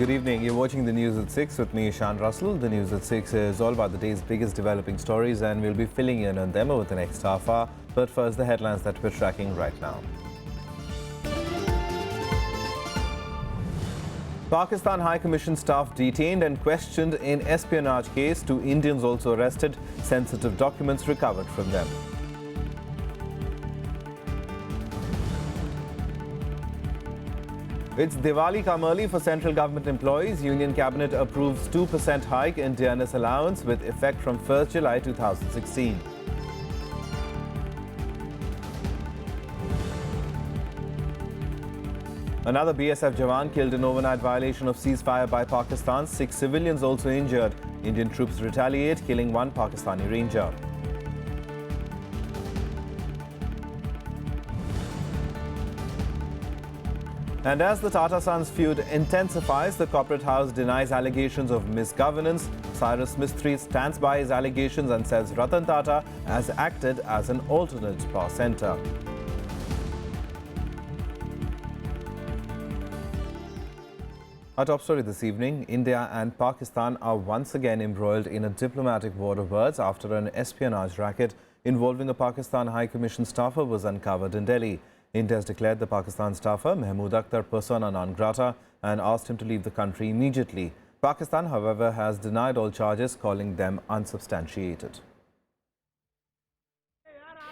Good evening. You're watching the news at 6 with me, Ishan Russell. The news at 6 is all about the day's biggest developing stories, and we'll be filling in on them over the next half hour. But first, the headlines that we're tracking right now. Pakistan High Commission staff detained and questioned in espionage case. 2 Indians also arrested. Sensitive documents recovered from them. It's Diwali come early for central government employees. Union Cabinet approves 2% hike in DNS allowance with effect from 1st July 2016. Another BSF Jawan killed in overnight violation of ceasefire by Pakistan. 6 civilians also injured. Indian troops retaliate, killing 1 Pakistani ranger. And as the Tata Sons feud intensifies, the corporate house denies allegations of misgovernance. Cyrus Mistry stands by his allegations and says Ratan Tata has acted as an alternate power centre. Our top story this evening: India and Pakistan are once again embroiled in a diplomatic war of words after an espionage racket involving a Pakistan High Commission staffer was uncovered in Delhi. India has declared the Pakistan staffer Mahmood Akhtar persona non grata and asked him to leave the country immediately. Pakistan, however, has denied all charges, calling them unsubstantiated.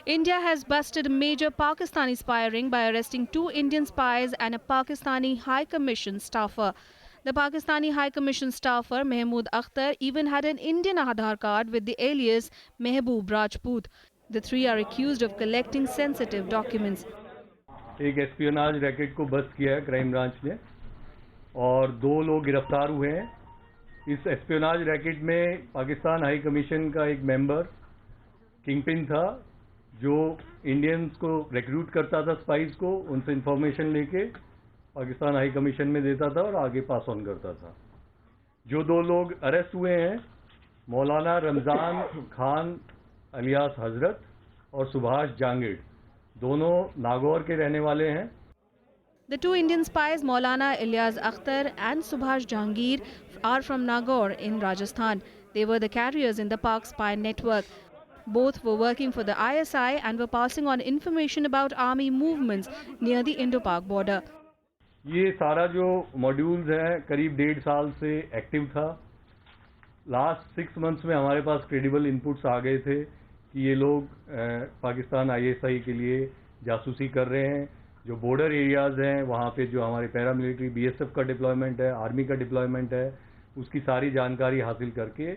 India has busted a major Pakistani spy ring by arresting 2 Indian spies and a Pakistani High Commission staffer. The Pakistani High Commission staffer Mahmood Akhtar even had an Indian Aadhaar card with the alias Mehboob Rajput. The 3 are accused of collecting sensitive documents. एक espionage racket को bast किया है crime branch ने और 2 लोग गिरफ्तार हुए हैं। इस एस्पियोनाज रैकेट में पाकिस्तान हाई कमीशन का एक मेंबर किंगपिन था जो इंडियंस को रिक्रूट करता था, स्पाइस को, उनसे इंफॉर्मेशन लेके पाकिस्तान हाई कमीशन में देता था और आगे पास ऑन करता था। जो 2 लोग अरेस्ट हुए हैं, मौलाना रमज़ान खान अलियास हजरत और सुभाष जहांगीर, दोनों नागौर के रहने वाले हैं। The 2 Indian spies, Maulana Ilyas Akhtar and Subhash Jahangir, are from Nagaur in Rajasthan. They were the carriers in the Pak spy network. Both were working for the ISI and were passing on information about army movements near the Indo-Pak border. ये सारा जो modules हैं करीब 1.5 साल से active था। Last 6 months में हमारे पास क्रेडिबल इनपुट्स आ गए थे कि ये लोग पाकिस्तान ISI के लिए जासूसी कर रहे हैं। जो बॉर्डर एरियाज़ हैं वहाँ पे जो हमारे पैरामिलिट्री BSF का डिप्लॉयमेंट है, आर्मी का डिप्लॉयमेंट है, उसकी सारी जानकारी हासिल करके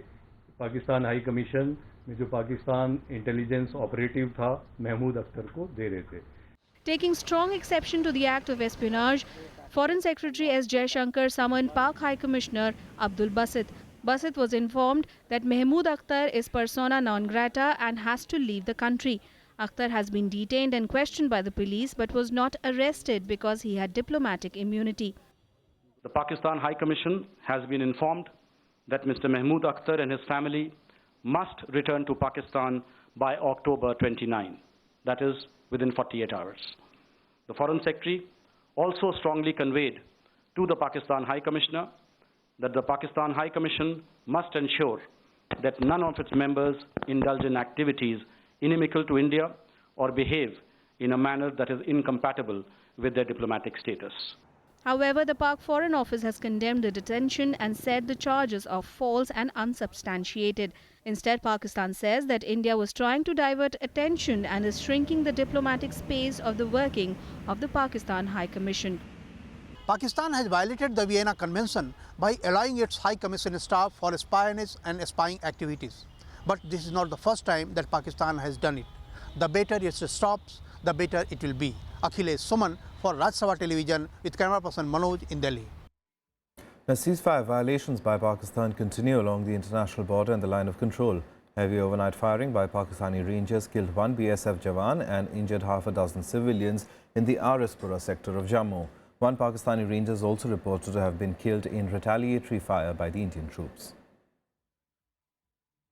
पाकिस्तान हाई कमीशन में जो पाकिस्तान इंटेलिजेंस ऑपरेटिव था महमूद अख्तर को दे रहे थे। Taking strong exception to the act of espionage, Foreign Secretary S. Jaishankar summoned Pak High Commissioner Abdul Basit. Basit was informed that Mahmood Akhtar is persona non grata and has to leave the country. Akhtar has been detained and questioned by the police but was not arrested because he had diplomatic immunity. The Pakistan High Commission has been informed that Mr. Mahmood Akhtar and his family must return to Pakistan by October 29, that is within 48 hours. The Foreign Secretary also strongly conveyed to the Pakistan High Commissioner that the Pakistan High Commission must ensure that none of its members indulge in activities inimical to India or behave in a manner that is incompatible with their diplomatic status. However, the Pak Foreign Office has condemned the detention and said the charges are false and unsubstantiated. Instead, Pakistan says that India was trying to divert attention and is shrinking the diplomatic space of the working of the Pakistan High Commission. Pakistan has violated the Vienna Convention by allowing its High Commission staff for espionage and spying activities. But this is not the first time that Pakistan has done it. The better it stops, the better it will be. Akhilesh Suman for Rajya Sabha television with camera person Manoj in Delhi. Now, ceasefire violations by Pakistan continue along the international border and the line of control. Heavy overnight firing by Pakistani Rangers killed 1 BSF Jawan and injured half a dozen civilians in the RSTV sector of Jammu. 1 Pakistani Ranger is also reported to have been killed in retaliatory fire by the Indian troops.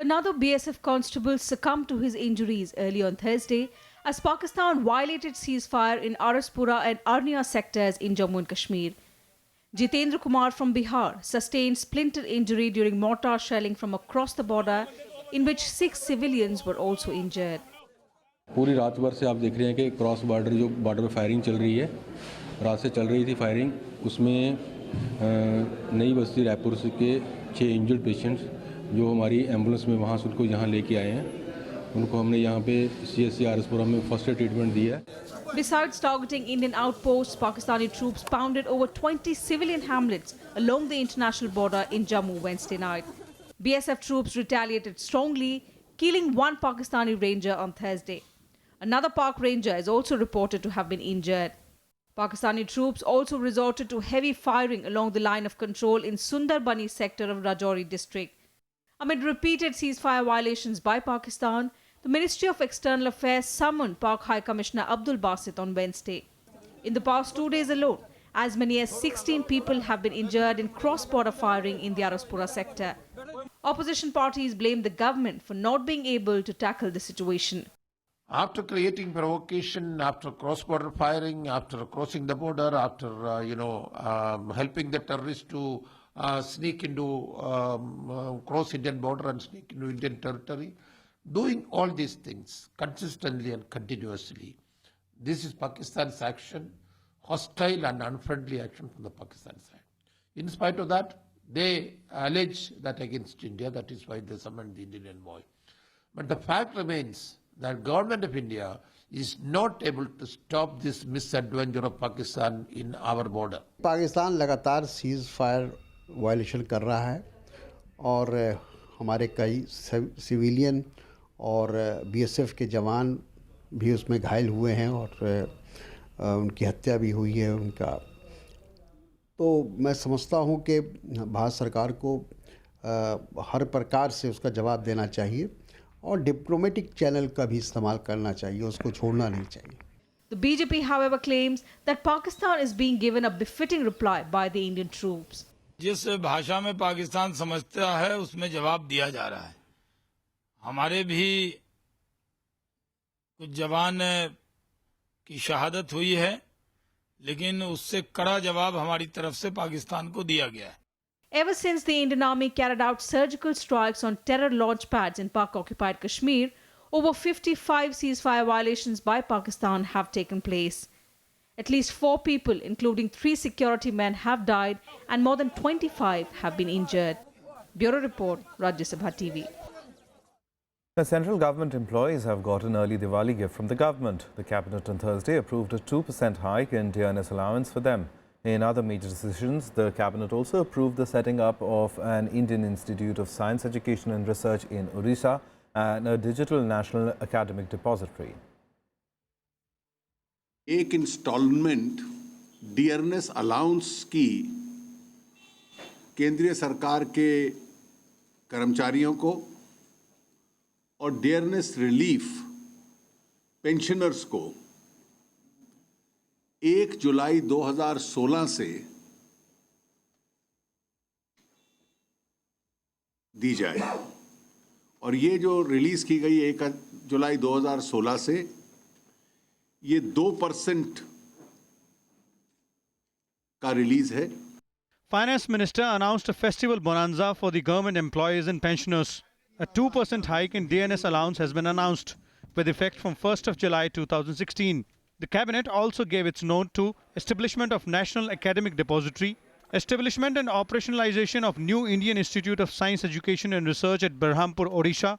Another BSF constable succumbed to his injuries early on Thursday as Pakistan violated ceasefire in Araspura and Arnia sectors in Jammu and Kashmir. Jitendra Kumar from Bihar sustained splinter injury during mortar shelling from across the border, in which 6 civilians were also injured. पूरी रात भर से आप देख रहे हैं कि cross border जो बॉर्डर पर फायरिंग चल रही है, रात से चल रही थी फायरिंग, उसमें नई बस्ती रायपुर से के 6 इंजर्ड पेशेंट्स जो हमारी एम्बुलेंस में वहाँ से उनको यहाँ लेके आए हैं, उनको हमने यहाँ पे CSC में फर्स्ट एड ट्रीटमेंट दिया है. Besides targeting Indian outposts, Pakistani troops pounded over 20 civilian hamlets along the international border in Jammu Wednesday night. BSF troops retaliated strongly, killing one Pakistani ranger on Thursday. Another Pak ranger is also reported to have been injured. Pakistani troops also resorted to heavy firing along the line of control in Sundarbani sector of Rajouri district. Amid repeated ceasefire violations by Pakistan, the Ministry of External Affairs summoned Pak High Commissioner Abdul Basit on Wednesday. In the past 2 days alone, as many as 16 people have been injured in cross-border firing in the Araspura sector. Opposition parties blame the government for not being able to tackle the situation. After creating provocation, after cross-border firing, after crossing the border, after helping the terrorists to sneak into cross Indian border and sneak into Indian territory, doing all these things consistently and continuously, this is Pakistan's action, hostile and unfriendly action from the Pakistan side. In spite of that, they allege that against India, that is why they summoned the Indian envoy. But the fact remains that government of India is not able to stop this misadventure of Pakistan in our border. Pakistan लगातार cease fire violation कर रहा है और हमारे कई civilian और BSF के जवान भी उसमें घायल हुए हैं और उनकी हत्या भी हुई है उनका. तो मैं समझता हूं कि भारत सरकार को हर प्रकार से उसका जवाब देना चाहिए और डिप्लोमेटिक चैनल का भी इस्तेमाल करना चाहिए, उसको छोड़ना नहीं चाहिए. The BJP, however, claims that Pakistan is being given a befitting reply by the Indian troops. जिस भाषा में पाकिस्तान समझता है उसमें जवाब दिया जा रहा है. हमारे भी कुछ जवान की शहादत हुई है, लेकिन उससे कड़ा जवाब हमारी तरफ से पाकिस्तान को दिया गया है. Ever since the Indian Army carried out surgical strikes on terror launch pads in Pak-occupied Kashmir, over 55 ceasefire violations by Pakistan have taken place. At least 4 people, including 3 security men, have died and more than 25 have been injured. Bureau Report, Rajya Sabha TV. The central government employees have got an early Diwali gift from the government. The cabinet on Thursday approved a 2% hike in DNS allowance for them. In other major decisions, the cabinet also approved the setting up of an Indian Institute of Science Education and Research in Odisha and a digital national academic depository. एक instalment DRS allowance की केंद्रीय सरकार के कर्मचारियों को और DRS relief pensioners को 1 जुलाई 2016 से दी जाए. और ये जो रिलीज की गई 1 जुलाई 2016 से ये 2% का रिलीज है. Finance Minister announced a festival bonanza for the government employees and pensioners. A 2% hike in DNS allowance has been announced with effect from 1st of July 2016. The cabinet also gave its note to establishment of National Academic Depository, establishment and operationalization of new Indian Institute of Science Education and Research at Berhampur, Odisha,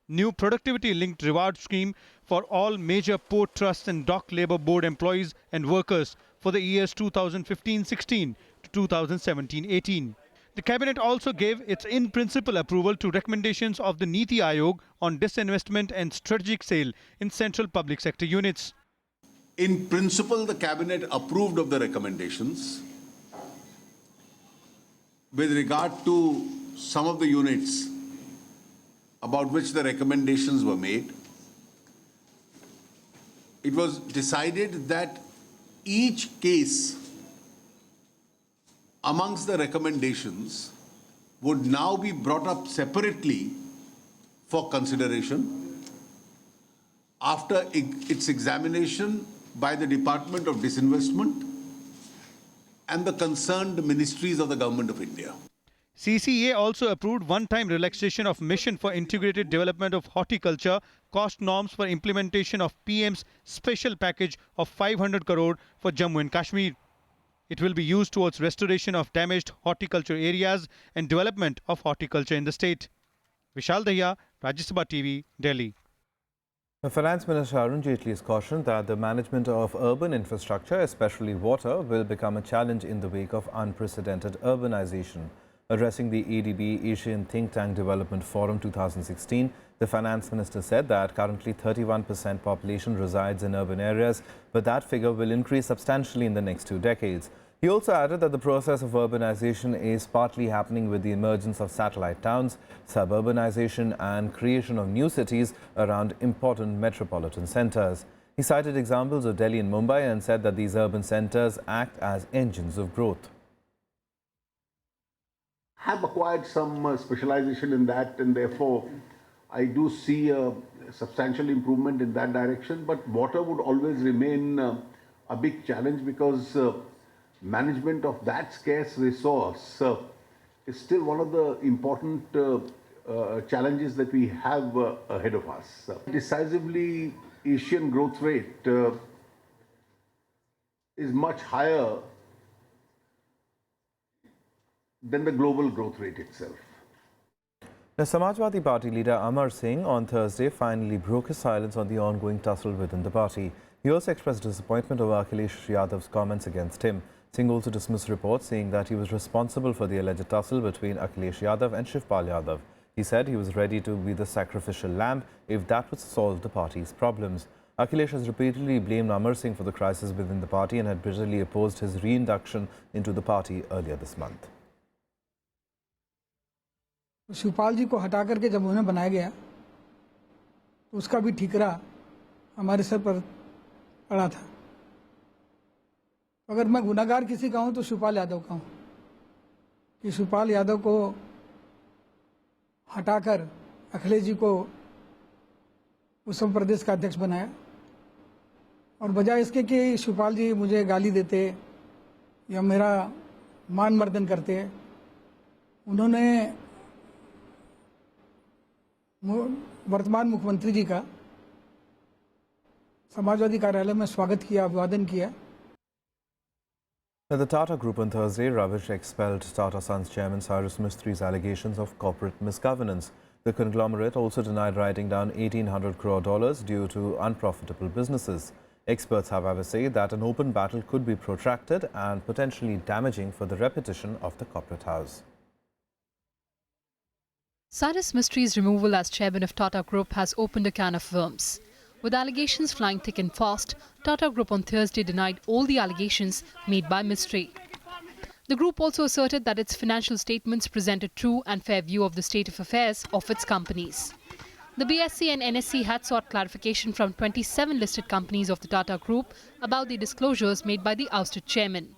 new productivity-linked reward scheme for all major port trusts and dock labour board employees and workers for the years 2015-16 to 2017-18. The cabinet also gave its in-principle approval to recommendations of the Niti Aayog on disinvestment and strategic sale in central public sector units. In principle, the cabinet approved of the recommendations. With regard to some of the units about which the recommendations were made, it was decided that each case amongst the recommendations would now be brought up separately for consideration after its examination by the Department of Disinvestment and the concerned ministries of the Government of India. CCA also approved one-time relaxation of mission for integrated development of horticulture, cost norms for implementation of PM's special package of 500 crore for Jammu and Kashmir. It will be used towards restoration of damaged horticulture areas and development of horticulture in the state. Vishal Dahiya, Rajya Sabha TV, Delhi. The Finance Minister Arun Jaitley has cautioned that the management of urban infrastructure, especially water, will become a challenge in the wake of unprecedented urbanization. Addressing the EDB Asian Think Tank Development Forum 2016, the Finance Minister said that currently 31% population resides in urban areas, but that figure will increase substantially in the next 2 decades. He also added that the process of urbanization is partly happening with the emergence of satellite towns, suburbanization and creation of new cities around important metropolitan centers. He cited examples of Delhi and Mumbai and said that these urban centers act as engines of growth. Have acquired some specialization in that, and therefore I do see a substantial improvement in that direction. But water would always remain a big challenge because management of that scarce resource is still one of the important challenges that we have ahead of us. Decisively, Asian growth rate is much higher than the global growth rate itself. The Samajwadi Party leader Amar Singh on Thursday finally broke his silence on the ongoing tussle within the party. He also expressed disappointment over Akhilesh Yadav's comments against him. Singh also dismissed reports saying that he was responsible for the alleged tussle between Akhilesh Yadav and Shivpal Yadav. He said he was ready to be the sacrificial lamb if that would solve the party's problems. Akhilesh has repeatedly blamed Amar Singh for the crisis within the party and had bitterly opposed his reinduction into the party earlier this month. Shivpal जी को हटा करके जब उन्हें बनाया गया तो उसका भी ठीकरा हमारे सर पर पड़ा था। अगर मैं गुनाहगार किसी का हूं तो शिवपाल यादव का हूं कि शिवपाल यादव को हटाकर अखिलेश जी को उत्तर प्रदेश का अध्यक्ष बनाया और बजाय इसके कि शिवपाल जी मुझे गाली देते या मेरा मान मर्दन करते, उन्होंने वर्तमान मुख्यमंत्री जी का समाजवादी कार्यालय में स्वागत किया, अभिवादन किया। The Tata Group on Thursday rubbish expelled Tata Sons chairman Cyrus Mistri's allegations of corporate misgovernance. The conglomerate also denied writing down $1,800 crore due to unprofitable businesses. Experts, however, say that an open battle could be protracted and potentially damaging for the reputation of the corporate house. Cyrus Mistri's removal as chairman of Tata Group has opened a can of worms. With allegations flying thick and fast, Tata Group on Thursday denied all the allegations made by Mistry. The group also asserted that its financial statements present a true and fair view of the state of affairs of its companies. The BSE and NSE had sought clarification from 27 listed companies of the Tata Group about the disclosures made by the ousted chairman.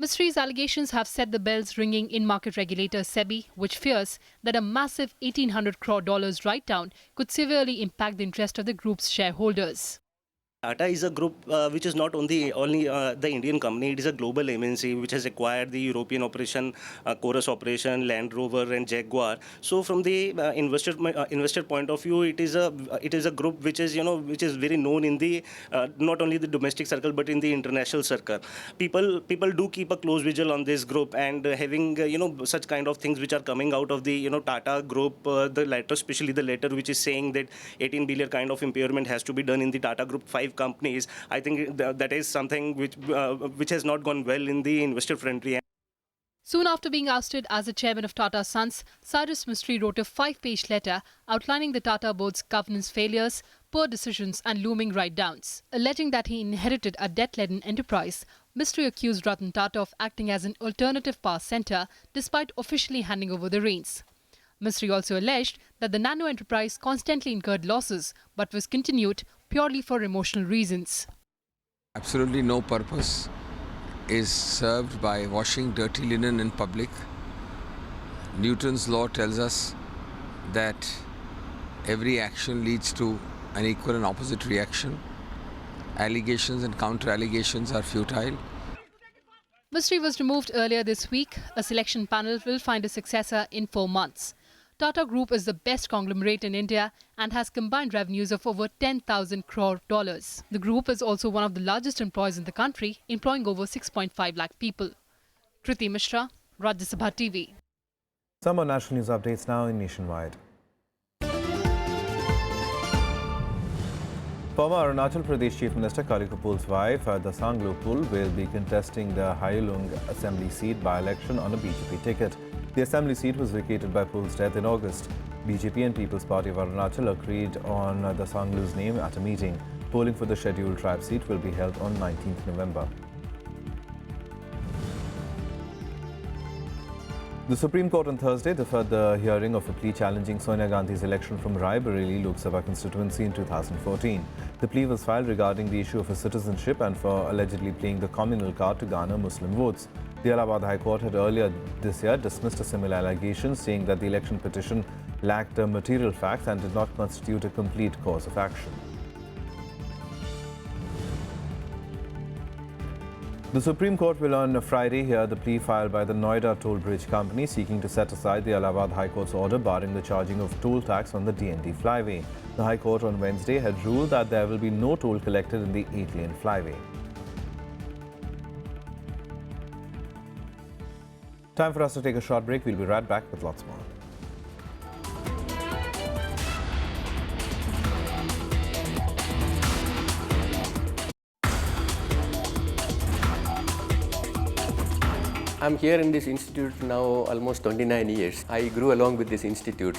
Mistry's allegations have set the bells ringing in market regulator SEBI, which fears that a massive $1,800 crore write-down could severely impact the interest of the group's shareholders. Tata is a group which is not only the Indian company, it is a global MNC which has acquired the European operation, Chorus operation, Land Rover and Jaguar. So from the investor point of view, it is a group which is which is very known in the not only the domestic circle but in the international circle. People do keep a close vigil on this group, and having such kind of things which are coming out of the Tata Group, the letter, especially the letter which is saying that 18 billion kind of impairment has to be done in the Tata Group 5 companies. I think that is something which has not gone well in the investor friendly. Soon after being ousted as the chairman of Tata Sons, Cyrus Mistry wrote a 5-page letter outlining the Tata board's governance failures, poor decisions and looming write-downs. Alleging that he inherited a debt-laden enterprise, Mistry accused Ratan Tata of acting as an alternative power centre despite officially handing over the reins. Mistry also alleged that the nano enterprise constantly incurred losses but was continued purely for emotional reasons. Absolutely no purpose is served by washing dirty linen in public. Newton's law tells us that every action leads to an equal and opposite reaction. Allegations and counter-allegations are futile. Mistry was removed earlier this week. A selection panel will find a successor in 4 months. Tata Group is the best conglomerate in India and has combined revenues of over 10,000 crore dollars. The group is also one of the largest employers in the country, employing over 6.5 lakh people. Kriti Mishra, Rajya Sabha TV. Some more national news updates now in Nationwide. Former Arunachal Pradesh Chief Minister Kali Kapul's wife, Dasang Lokul, will be contesting the Hyalung Assembly seat by-election on a BJP ticket. The Assembly seat was vacated by Pul's death in August. BJP and People's Party of Arunachal agreed on Dasanglu's name at a meeting. Polling for the scheduled tribe seat will be held on 19th November. The Supreme Court on Thursday deferred the hearing of a plea challenging Sonia Gandhi's election from Raebareli Lok Sabha constituency in 2014. The plea was filed regarding the issue of her citizenship and for allegedly playing the communal card to garner Muslim votes. The Allahabad High Court had earlier this year dismissed a similar allegation, saying that the election petition lacked material facts and did not constitute a complete cause of action. The Supreme Court will on Friday hear the plea filed by the Noida Toll Bridge Company seeking to set aside the Allahabad High Court's order barring the charging of toll tax on the DND flyway. The High Court on Wednesday had ruled that there will be no toll collected in the 8-lane flyway. Time for us to take a short break. We'll be right back with lots more. I'm here in this institute now almost 29 years. I grew along with this institute.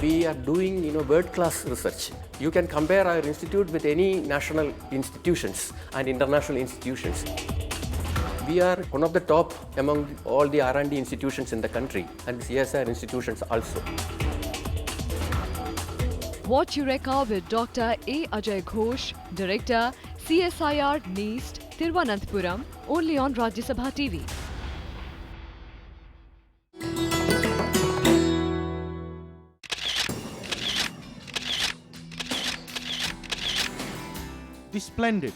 We are doing, world-class research. You can compare our institute with any national institutions and international institutions. We are one of the top among all the R&D institutions in the country and CSIR institutions also. Watch Eureka with Dr. A. Ajay Ghosh, Director, CSIR NEAST, Thiruvananthapuram, only on Rajya Sabha TV. The splendid,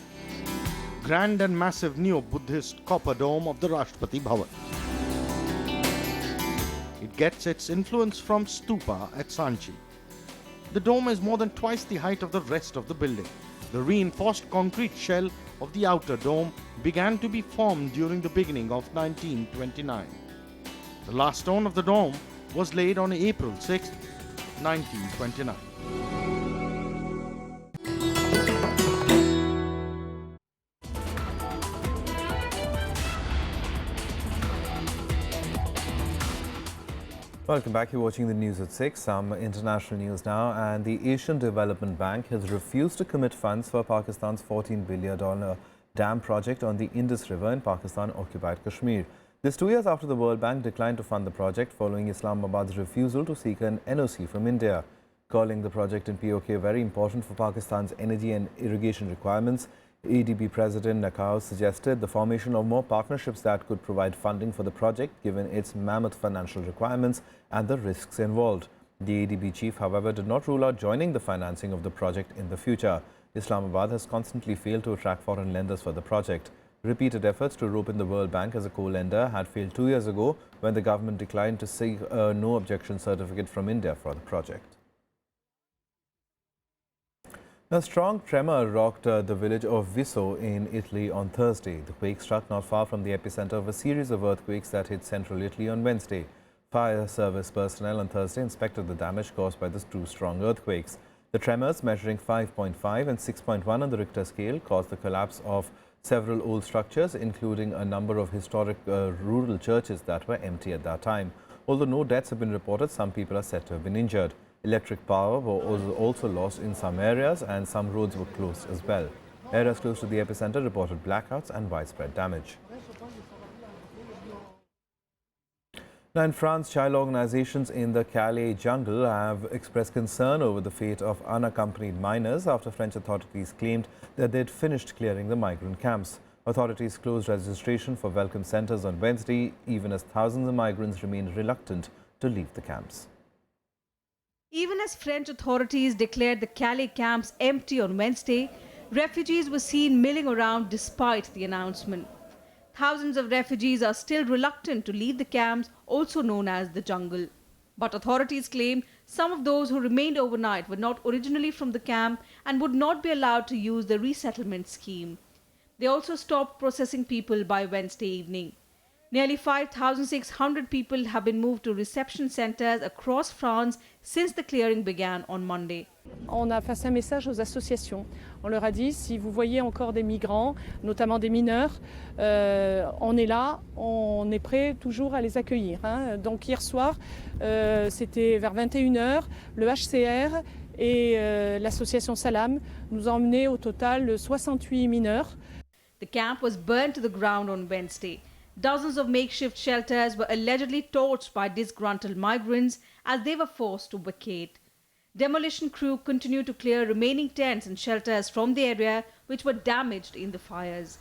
grand and massive neo-Buddhist copper dome of the Rashtrapati Bhavan. It gets its influence from stupa at Sanchi. The dome is more than twice the height of the rest of the building. The reinforced concrete shell of the outer dome began to be formed during the beginning of 1929. The last stone of the dome was laid on April 6, 1929. Welcome back. You're watching the news at 6. Some international news now. And the Asian Development Bank has refused to commit funds for Pakistan's $14 billion dam project on the Indus River in Pakistan-occupied Kashmir. This 2 years after the World Bank declined to fund the project following Islamabad's refusal to seek an NOC from India. Calling the project in POK very important for Pakistan's energy and irrigation requirements, ADB President Nakao suggested the formation of more partnerships that could provide funding for the project given its mammoth financial requirements and the risks involved. The ADB chief, however, did not rule out joining the financing of the project in the future. Islamabad has constantly failed to attract foreign lenders for the project. Repeated efforts to rope in the World Bank as a co-lender had failed 2 years ago when the government declined to seek a no-objection certificate from India for the project. A strong tremor rocked the village of Visso in Italy on Thursday. The quake struck not far from the epicenter of a series of earthquakes that hit central Italy on Wednesday. Fire service personnel on Thursday inspected the damage caused by the two strong earthquakes. The tremors, measuring 5.5 and 6.1 on the Richter scale, caused the collapse of several old structures, including a number of historic rural churches that were empty at that time. Although no deaths have been reported, some people are said to have been injured. Electric power was also lost in some areas and some roads were closed as well. Areas close to the epicenter reported blackouts and widespread damage. Now in France, child organizations in the Calais jungle have expressed concern over the fate of unaccompanied minors after French authorities claimed that they had finished clearing the migrant camps. Authorities closed registration for welcome centers on Wednesday, even as thousands of migrants remained reluctant to leave the camps. Even as French authorities declared the Calais camps empty on Wednesday, Refugees were seen milling around despite the announcement. Thousands of refugees are still reluctant to leave the camps, also known as the jungle. But authorities claim some of those who remained overnight were not originally from the camp and would not be allowed to use the resettlement scheme. They also stopped processing people by Wednesday evening. Nearly 5,600 people have been moved to reception centres across France since the clearing began on Monday. On a passé un message aux associations. On leur a dit, si vous voyez encore des migrants, notamment des mineurs, on est là, on est prêt toujours à les accueillir. Donc hier soir, c'était vers 21h, le HCR et l'association Salam nous ont emmenés au total 68 mineurs. The camp was burned to the ground on Wednesday. Dozens of makeshift shelters were allegedly torched by disgruntled migrants as they were forced to vacate. Demolition crew continue to clear remaining tents and shelters from the area which were damaged in the fires.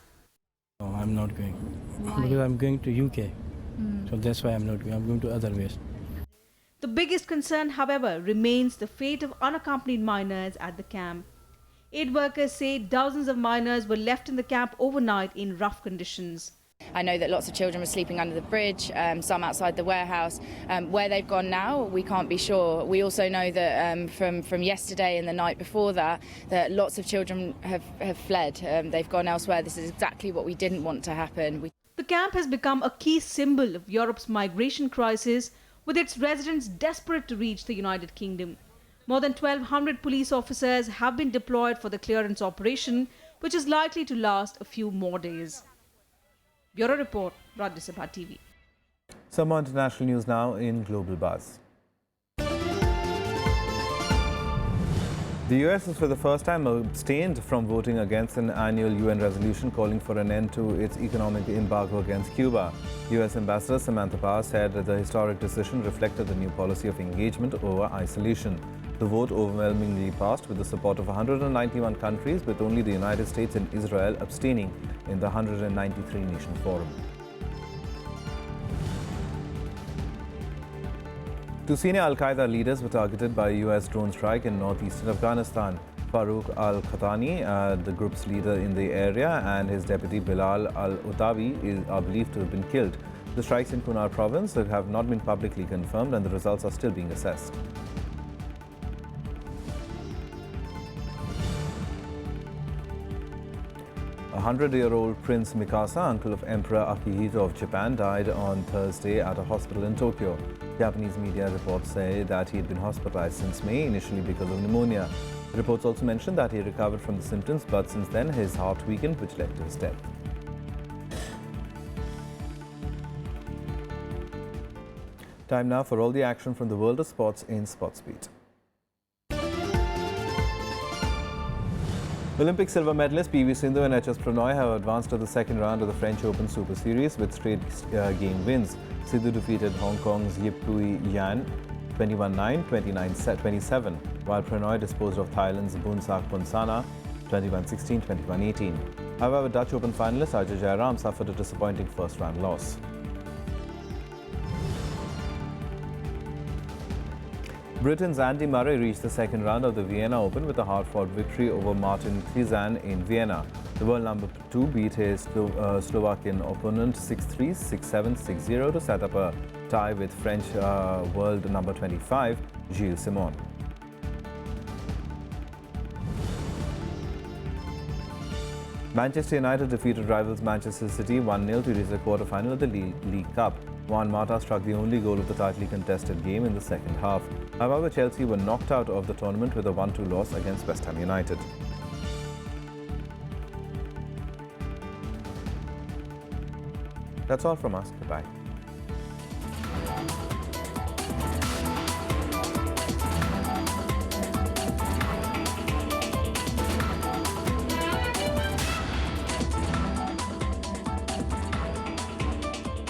No, I'm not going. Why? Because I'm going to UK. So that's why I'm not going. I'm going to other ways. The biggest concern, however, remains the fate of unaccompanied minors at the camp. Aid workers say dozens of minors were left in the camp overnight in rough conditions. I know that lots of children were sleeping under the bridge, some outside the warehouse. Where they've gone now, we can't be sure. We also know that from yesterday and the night before that lots of children have fled. They've gone elsewhere. This is exactly what we didn't want to happen. The camp has become a key symbol of Europe's migration crisis, with its residents desperate to reach the United Kingdom. More than 1,200 police officers have been deployed for the clearance operation, which is likely to last a few more days. Bureau Report, Rajya Sabha TV. Some more international news now in Global Buzz. The US has for the first time abstained from voting against an annual UN resolution calling for an end to its economic embargo against Cuba. US Ambassador Samantha Power said that the historic decision reflected the new policy of engagement over isolation. The vote overwhelmingly passed with the support of 191 countries, with only the United States and Israel abstaining in the 193-nation forum. Two senior al-Qaeda leaders were targeted by a US drone strike in northeastern Afghanistan. Farouk al-Khatani, the group's leader in the area, and his deputy Bilal al-Utawi are believed to have been killed. The strikes in Kunar province have not been publicly confirmed and the results are still being assessed. A 100-year-old Prince Mikasa, uncle of Emperor Akihito of Japan, died on Thursday at a hospital in Tokyo. Japanese media reports say that he had been hospitalized since May, initially because of pneumonia. The reports also mention that he recovered from the symptoms, but since then his heart weakened, which led to his death. Time now for all the action from the world of sports in SportsBeat. Olympic silver medalist PV Sindhu and HS Pranoy have advanced to the second round of the French Open Super Series with straight game wins. Sindhu defeated Hong Kong's Yip Pui Yan 21-9, 29-27, while Pranoy disposed of Thailand's Boonsak Ponsana 21-16, 21-18. However, Dutch Open finalist Ajay Jairam suffered a disappointing first-round loss. Britain's Andy Murray reached the second round of the Vienna Open with a hard-fought victory over Martin Klizan in Vienna. The world number 2 beat his Slovakian opponent 6-3, 6-7, 6-0 to set up a tie with French world number 25, Gilles Simon. Manchester United defeated rivals Manchester City 1-0 to reach the quarter-final of the League Cup. Juan Mata struck the only goal of the tightly contested game in the second half. However, Chelsea were knocked out of the tournament with a 1-2 loss against West Ham United. That's all from us. Goodbye.